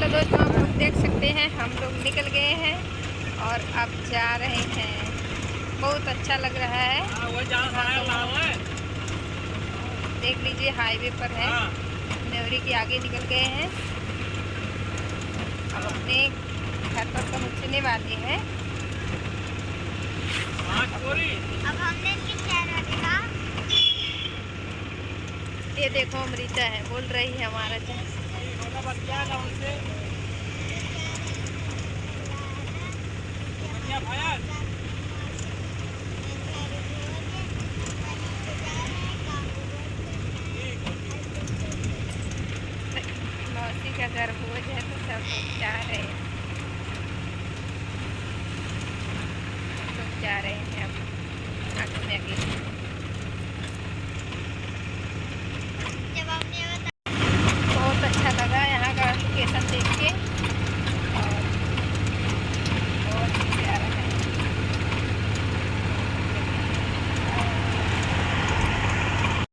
चलो दोस्तों, आप लोग देख सकते हैं हम लोग निकल गए हैं और अब जा रहे हैं। बहुत अच्छा लग रहा है। देख लीजिए हाईवे पर है, नेवरी के आगे निकल गए हैं। अब अपने घर पर पहुंचने वाले हैं। अब हमने ये देखो अमृता है, बोल रही है हमारा मौसी का घर भोज है तो सब लोग जा रहे हैं।